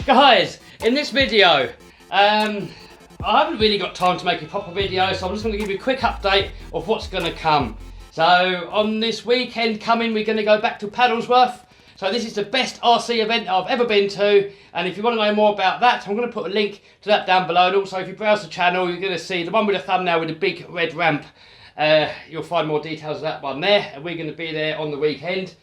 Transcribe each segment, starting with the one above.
Guys, in this video, I haven't really got time to make a proper video, so I'm just going to give you a quick update of what's going to come. So, on this weekend coming, we're going to go back to Paddlesworth. So this is the best RC event I've ever been to, and if you want to know more about that, I'm going to put a link to that down below. And also, if you browse the channel, you're going to see the one with the thumbnail with the big red ramp. You'll find more details of that one there, and we're going to be there on the weekend.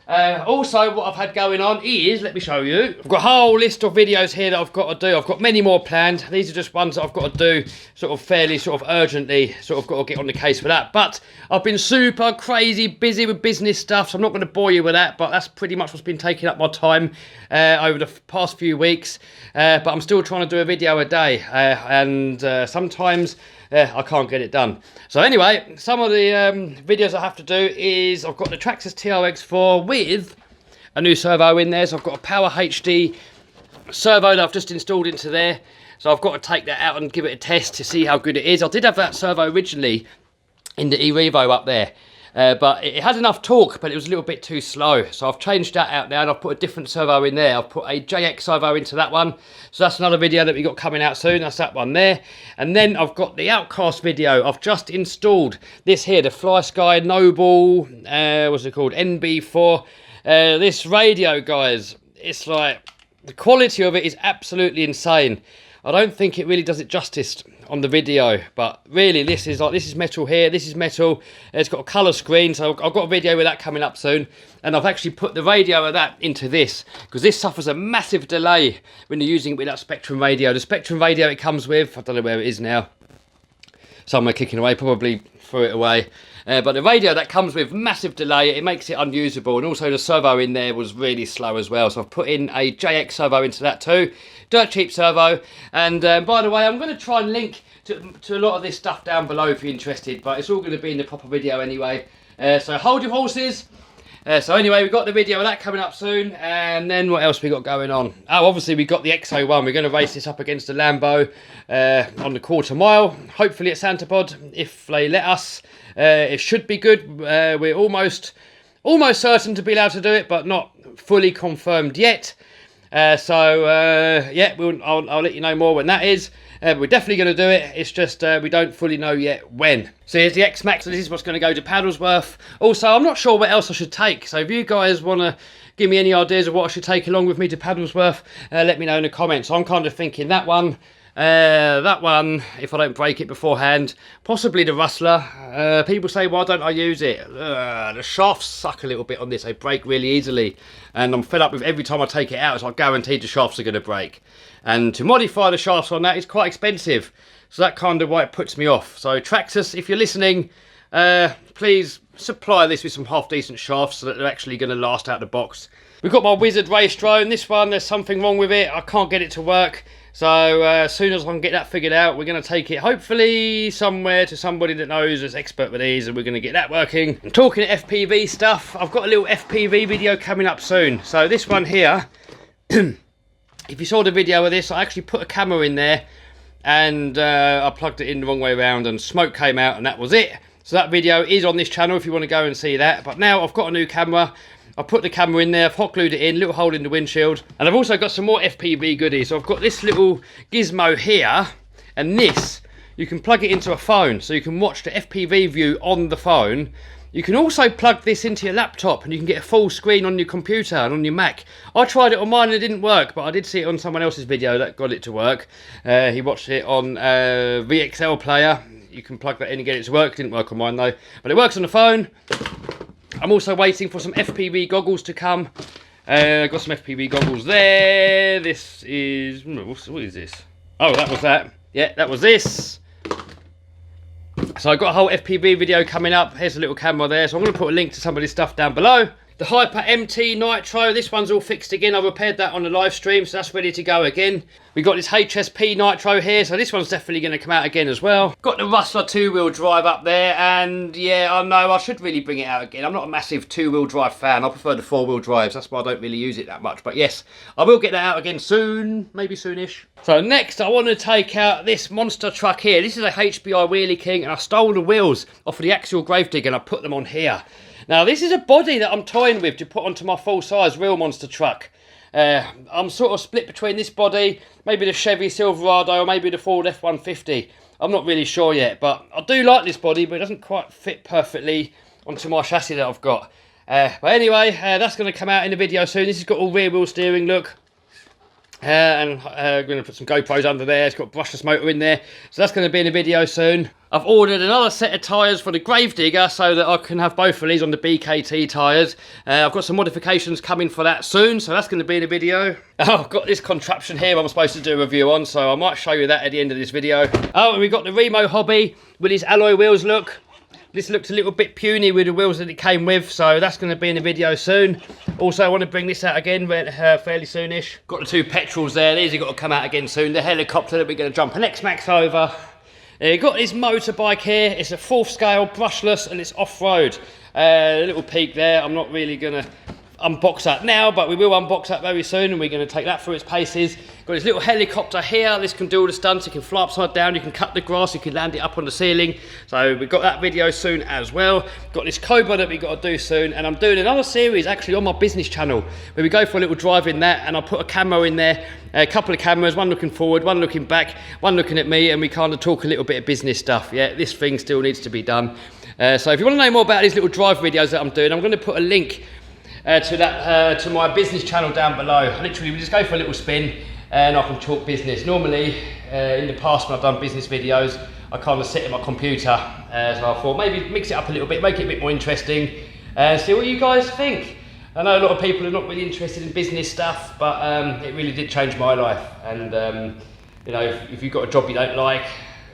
Also, what I've had going on is, let me show you. I've got a whole list of videos here that I've got to do. I've got many more planned. These are just ones that I've got to do sort of fairly urgently. Sort of got to get on the case for that. But I've been super crazy busy with business stuff, so I'm not going to bore you with that. But that's pretty much what's been taking up my time over the past few weeks. But I'm still trying to do a video a day. And sometimes I can't get it done. So anyway, some of the videos I have to do is I've got the Traxxas TRX4 with a new servo in there. So I've got a Power HD servo that I've just installed into there. So I've got to take that out and give it a test to see how good it is. I did have that servo originally in the eRevo up there. But it had enough torque, but it was a little bit too slow. So I've changed that out now and I've put a different servo in there. I've put a JX servo into that one. So that's another video that we got coming out soon. That's that one there. And then I've got the Outcast video. I've just installed this here, the FlySky Noble, what's it called? NB4. This radio, guys, it's like, the quality of it is absolutely insane. I don't think it really does it justice on the video, but really this is metal here, this is metal. It's got a colour screen, so I've got a video with that coming up soon, and I've actually put the radio of that into this because this suffers a massive delay when you're using it with that Spectrum radio. The Spectrum radio it comes with, I don't know where it is now, somewhere kicking away, probably threw it away. But the radio that comes with massive delay, it makes it unusable, and also the servo in there was really slow as well. So I've put in a JX servo into that too, dirt cheap servo. And by the way, I'm going to try and link to a lot of this stuff down below if you're interested, but it's all going to be in the proper video anyway. So hold your horses. So anyway, we've got the video of that coming up soon, and then what else we got going on? Oh, obviously we got the XO1. We're going to race this up against the Lambo on the quarter mile, hopefully at Talbot if they let us. It should be good. We're almost certain to be allowed to do it, but not fully confirmed yet. Yeah, I'll let you know more when that is. We're definitely going to do it. It's just we don't fully know yet when. So here's the X-Max. This is what's going to go to Paddlesworth. Also, I'm not sure what else I should take. So if you guys want to give me any ideas of what I should take along with me to Paddlesworth, let me know in the comments. I'm kind of thinking that one, if I don't break it beforehand, possibly the Rustler. People say, why don't I use it? The shafts suck a little bit on this. They break really easily, and I'm fed up with every time I take it out, so I guarantee the shafts are going to break. And to modify the shafts on that is quite expensive, so that kind of why it puts me off. So Traxxas, if you're listening, please supply this with some half decent shafts so that they're actually going to last out the box. We've got my Wizard race drone. This one, there's something wrong with it. I can't get it to work. So as soon as I can get that figured out, we're going to take it hopefully somewhere to somebody that knows is expert with these, and we're going to get that working. And talking FPV stuff, I've got a little FPV video coming up soon. So this one here, if you saw the video of this, I actually put a camera in there and I plugged it in the wrong way around and smoke came out and that was it. So that video is on this channel if you want to go and see that. But now I've got a new camera. I put the camera in there, I've hot glued it in, little hole in the windshield. And I've also got some more FPV goodies. So I've got this little gizmo here, and this, you can plug it into a phone. So you can watch the FPV view on the phone. You can also plug this into your laptop and you can get a full screen on your computer and on your Mac. I tried it on mine and it didn't work, but I did see it on someone else's video that got it to work. He watched it on VXL player. You can plug that in and get it to work. It didn't work on mine though, but it works on the phone. I'm also waiting for some FPV goggles to come. Got some FPV goggles there. This is, what is this? Oh, that was that. Yeah, that was this. So I've got a whole FPV video coming up. Here's a little camera there. So I'm going to put a link to some of this stuff down below. The Hyper MT Nitro, this one's all fixed again. I repaired that on the live stream, so that's ready to go again. We got this HSP Nitro here, so this one's definitely going to come out again as well. Got the Rustler 2-wheel drive up there, and yeah, I know I should really bring it out again. I'm not a massive 2-wheel drive fan. I prefer the 4-wheel drives. That's why I don't really use it that much. But yes, I will get that out again soon, maybe soonish. So next, I want to take out this monster truck here. This is a HBI Wheelie King, and I stole the wheels off of the Axial Gravedigger and I put them on here. Now, this is a body that I'm toying with to put onto my full-size real monster truck. I'm sort of split between this body, maybe the Chevy Silverado, or maybe the Ford F-150. I'm not really sure yet, but I do like this body, but it doesn't quite fit perfectly onto my chassis that I've got. But anyway, that's going to come out in the video soon. This has got all rear wheel steering, look. And I'm going to put some GoPros under there. It's got a brushless motor in there. So that's going to be in the video soon. I've ordered another set of tyres for the Gravedigger so that I can have both of these on the BKT tyres. I've got some modifications coming for that soon, so that's going to be in the video. Oh, I've got this contraption here I'm supposed to do a review on, so I might show you that at the end of this video. Oh, and we've got the Remo Hobby with his alloy wheels, look. This looked a little bit puny with the wheels that it came with, so that's going to be in the video soon. Also, I want to bring this out again fairly soonish. Got the 2 petrols there. These have got to come out again soon. The helicopter that we're going to jump an X-Max over. You've got this motorbike here. It's a 4th scale, brushless, and it's off-road. A little peak there. I'm not really going to unbox that now, but we will unbox that very soon, and we're going to take that through its paces. Got this little helicopter here. This can do all the stunts. You can fly upside down, you can cut the grass, you can land it up on the ceiling. So we've got that video soon as well. Got this Cobra that we've got to do soon, and I'm doing another series actually on my business channel where we go for a little drive in that, and I'll put a camera in there, a couple of cameras, one looking forward, one looking back, one looking at me, and we kind of talk a little bit of business stuff. Yeah, this thing still needs to be done. So if you want to know more about these little drive videos that I'm doing, I'm going to put a link to my business channel down below. Literally, we just go for a little spin and I can talk business. Normally, in the past when I've done business videos, I kind of sit at my computer. So I thought maybe mix it up a little bit, make it a bit more interesting, and see what you guys think. I know a lot of people are not really interested in business stuff, but it really did change my life. And you know, if you've got a job you don't like,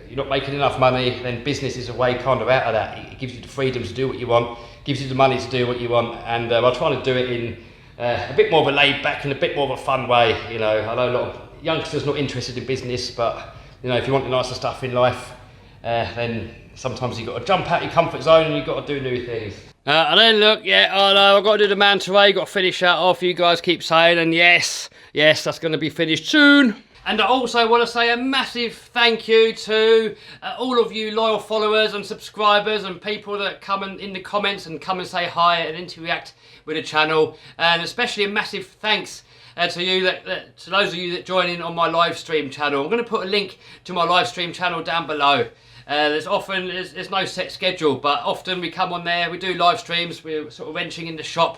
you're not making enough money, then business is a way kind of out of that. It gives you the freedom to do what you want, gives you the money to do what you want, and I'm trying to do it in a bit more of a laid back and a bit more of a fun way. You know, I know a lot of youngsters not interested in business, but you know, if you want the nicer stuff in life, then sometimes you've got to jump out your comfort zone and you've got to do new things. And then look, yeah, I know, I've got to do the manta ray, got to finish that off. You guys keep saying, and yes, that's going to be finished soon. And I also want to say a massive thank you to all of you loyal followers and subscribers and people that come in the comments and come and say hi and interact with the channel. And especially a massive thanks to you to those of you that join in on my live stream channel. I'm going to put a link to my live stream channel down below. There's no set schedule, but often we come on there, we do live streams, we're sort of wrenching in the shop.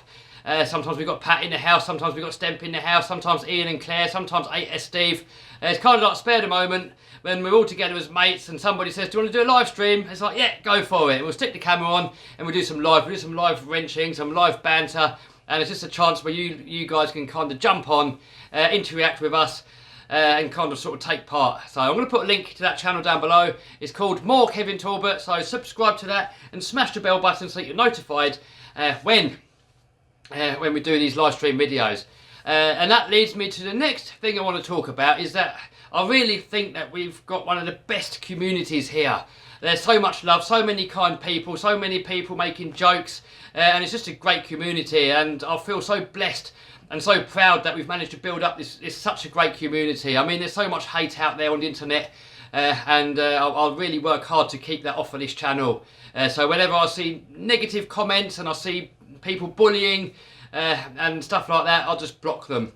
Sometimes we've got Pat in the house, sometimes we've got Stemp in the house, sometimes Ian and Claire, sometimes Steve. It's kind of like spare the moment when we're all together as mates and somebody says, do you want to do a live stream? It's like, yeah, go for it. We'll stick the camera on and we'll do some live wrenching, some live banter, and it's just a chance where you guys can kind of jump on, interact with us, and kind of sort of take part. So I'm going to put a link to that channel down below. It's called More Kevin Talbot, so subscribe to that and smash the bell button so that you're notified when we do these live stream videos. And that leads me to the next thing I want to talk about, is that I really think that we've got one of the best communities here. There's so much love, so many kind people, so many people making jokes, and it's just a great community, and I feel so blessed and so proud that we've managed to build up this such a great community. I mean, there's so much hate out there on the internet, and I'll really work hard to keep that off of this channel. So whenever I see negative comments and I see people bullying and stuff like that, I'll just block them.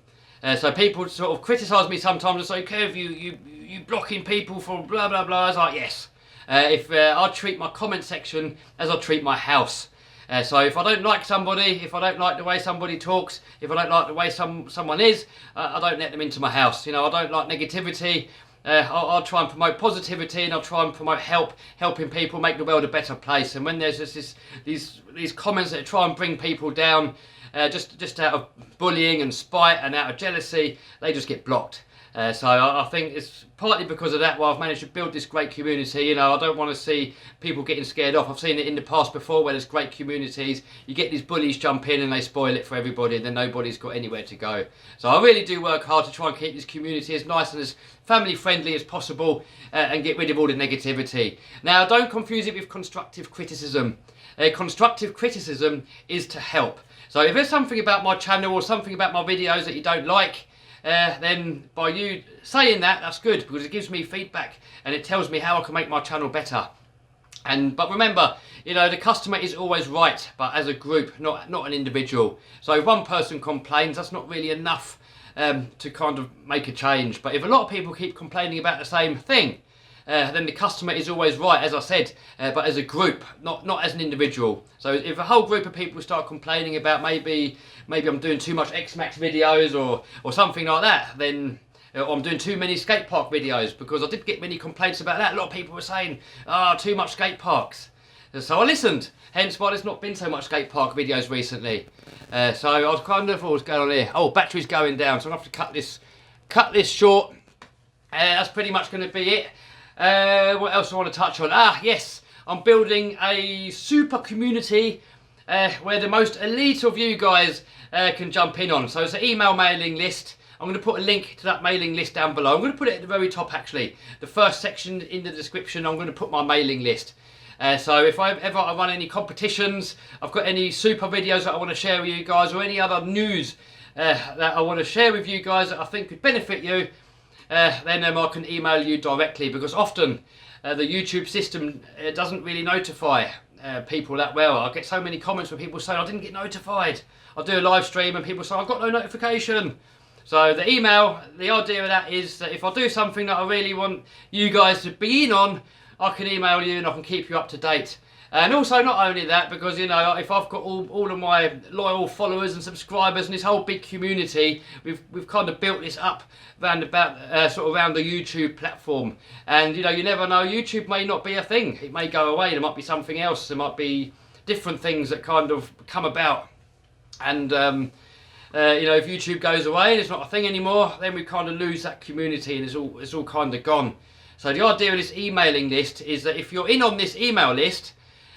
So people sort of criticise me sometimes and say, Kev, you blocking people for blah blah blah. I was like, yes. I treat my comment section as I treat my house. So if I don't like somebody, if I don't like the way somebody talks, if I don't like the way someone is, I don't let them into my house. You know, I don't like negativity. I'll try and promote positivity, and I'll try and promote helping people make the world a better place. And when there's just these comments that try and bring people down, just out of bullying and spite and out of jealousy, they just get blocked. So I think it's partly because of that why I've managed to build this great community. You know, I don't want to see people getting scared off. I've seen it in the past before where there's great communities. You get these bullies jump in and they spoil it for everybody, and then nobody's got anywhere to go. So I really do work hard to try and keep this community as nice and as family friendly as possible, and get rid of all the negativity. Now, don't confuse it with constructive criticism. Constructive criticism is to help. So if there's something about my channel or something about my videos that you don't like, then by you saying that, that's good, because it gives me feedback and it tells me how I can make my channel better. But remember, you know, the customer is always right, but as a group, not an individual. So if one person complains, that's not really enough to kind of make a change. But if a lot of people keep complaining about the same thing, then the customer is always right, as I said, but as a group, not as an individual. So if a whole group of people start complaining about maybe I'm doing too much X-Max videos or something like that, then I'm doing too many skate park videos, because I did get many complaints about that. A lot of people were saying, too much skate parks. So I listened, hence why there's not been so much skate park videos recently. So I was kind of, what's going on here? Oh, battery's going down, so I'm going to have to cut this short. That's pretty much going to be it. What else do I want to touch on? Yes, I'm building a super community where the most elite of you guys can jump in on. So it's an email mailing list. I'm going to put a link to that mailing list down below. I'm going to put it at the very top, actually. The first section in the description, I'm going to put my mailing list. So if I ever run any competitions, I've got any super videos that I want to share with you guys, or any other news that I want to share with you guys that I think could benefit you, then I can email you directly, because often the YouTube system doesn't really notify people that well. I get so many comments where people say, I didn't get notified. I'll do a live stream and people say, I've got no notification. So the email, the idea of that is that if I do something that I really want you guys to be in on, I can email you and I can keep you up to date. And also, not only that, because, you know, if I've got all of my loyal followers and subscribers and this whole big community, we've kind of built this up around the YouTube platform. And, you know, you never know, YouTube may not be a thing. It may go away. There might be something else. There might be different things that kind of come about. And, you know, if YouTube goes away and it's not a thing anymore, then we kind of lose that community and it's all kind of gone. So the idea of this emailing list is that if you're in on this email list,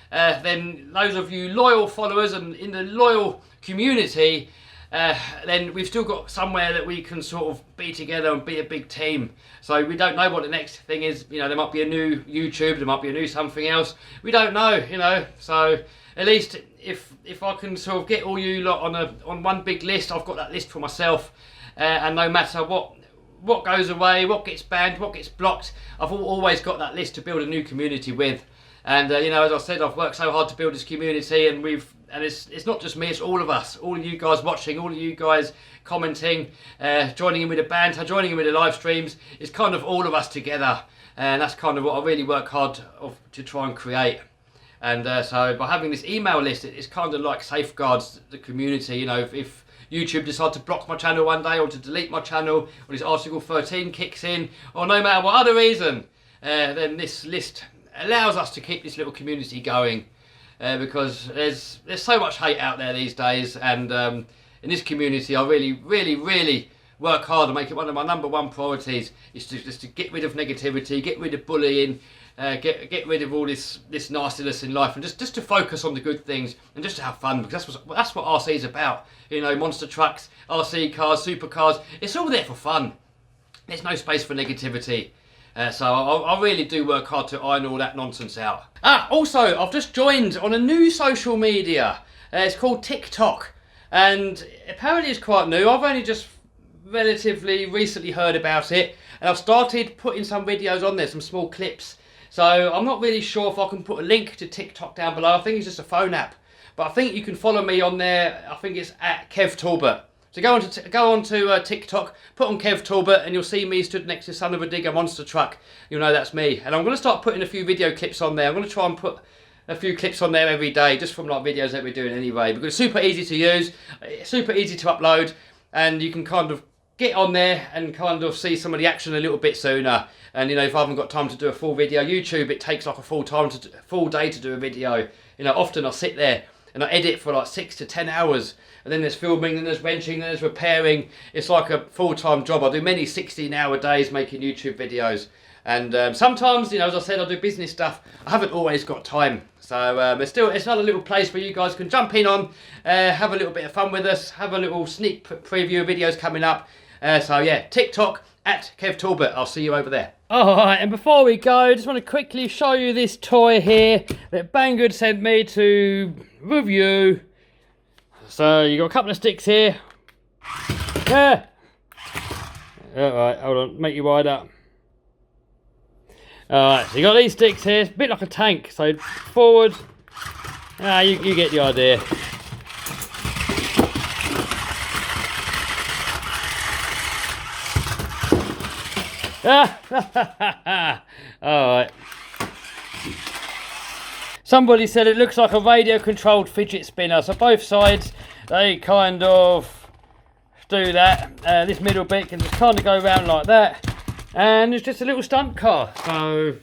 then those of you loyal followers and in the loyal community, then we've still got somewhere that we can sort of be together and be a big team. So we don't know what the next thing is. You know, there might be a new YouTube, there might be a new something else. We don't know, you know. So at least if I can sort of get all you lot on one big list, I've got that list for myself. And no matter what goes away, what gets banned, what gets blocked, I've always got that list to build a new community with. And you know, as I said, I've worked so hard to build this community, and it's not just me, it's all of us, all of you guys watching, all of you guys commenting, joining in with the banter, joining in with the live streams. It's kind of all of us together, and that's kind of what I really work hard to try and create. And so by having this email list, it's kind of like safeguards the community. You know, if YouTube decide to block my channel one day, or to delete my channel, or this Article 13 kicks in, or no matter what other reason, then this list allows us to keep this little community going, because there's so much hate out there these days, and in this community I really work hard to make it one of my #1 priorities, is just to get rid of negativity, get rid of bullying, get rid of all this nastiness in life, and just to focus on the good things and just to have fun, because that's what RC is about. You know, monster trucks, RC cars, supercars, it's all there for fun. There's no space for negativity. So I really do work hard to iron all that nonsense out. Also, I've just joined on a new social media. It's called TikTok, and apparently it's quite new. I've only just relatively recently heard about it, and I've started putting some videos on there, some small clips. So I'm not really sure if I can put a link to TikTok down below. I think it's just a phone app, but I think you can follow me on there. I think it's at Kev Talbot. So go on to TikTok, put on Kev Talbot, and you'll see me stood next to Son of a Digger monster truck. You'll know that's me. And I'm going to start putting a few video clips on there. I'm going to try and put a few clips on there every day, just from like videos that we're doing anyway. Because it's super easy to use, it's super easy to upload, and you can kind of get on there and kind of see some of the action a little bit sooner. And you know, if I haven't got time to do a full video, YouTube, it takes like a full day to do a video. You know, often I'll sit there and I edit for like 6 to 10 hours. And then there's filming, then there's wrenching, then there's repairing. It's like a full-time job. I do many 16-hour days making YouTube videos. And sometimes, you know, as I said, I do business stuff. I haven't always got time. So it's another little place where you guys can jump in on, have a little bit of fun with us, have a little sneak preview of videos coming up. So yeah, TikTok at Kev Talbot. I'll see you over there. Alright, and before we go, I just want to quickly show you this toy here that Banggood sent me to review. So you got a couple of sticks here. Yeah. Alright, hold on, make you wide up. Alright, so you got these sticks here, it's a bit like a tank. So forward. You get the idea. Alright. Somebody said it looks like a radio controlled fidget spinner. So both sides, they kind of do that. This middle bit can just kind of go around like that. And it's just a little stunt car. So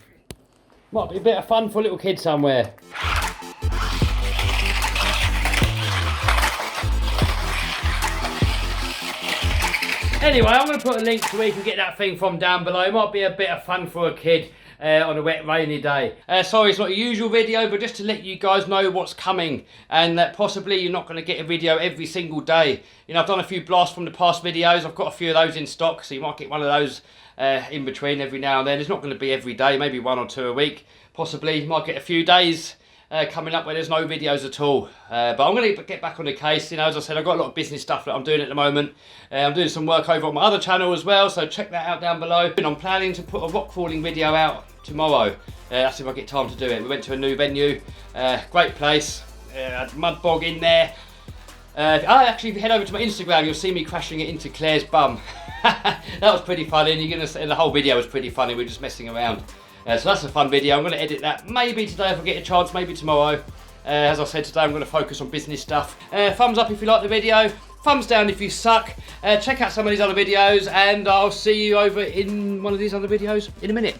might be a bit of fun for a little kid somewhere. Anyway, I'm going to put a link to where you can get that thing from down below. It might be a bit of fun for a kid on a wet, rainy day. Sorry, it's not a usual video, but just to let you guys know what's coming, and that possibly you're not going to get a video every single day. You know, I've done a few blasts from the past videos. I've got a few of those in stock, so you might get one of those in between every now and then. It's not going to be every day, maybe 1 or 2 a week. Possibly, you might get a few days coming up where there's no videos at all, but I'm going to get back on the case. You know, as I said, I've got a lot of business stuff that I'm doing at the moment. I'm doing some work over on my other channel as well, so check that out down below. And I'm planning to put a rock crawling video out tomorrow. That's if I get time to do it. We went to a new venue, great place, mud bog in there. Actually, if you head over to my Instagram, you'll see me crashing it into Claire's bum. That was pretty funny, and you're gonna see the whole video was pretty funny. We were just messing around. So that's a fun video. I'm going to edit that maybe today if I get a chance, maybe tomorrow. As I said, today I'm going to focus on business stuff. Thumbs up if you like the video. Thumbs down if you suck. Check out some of these other videos, and I'll see you over in one of these other videos in a minute.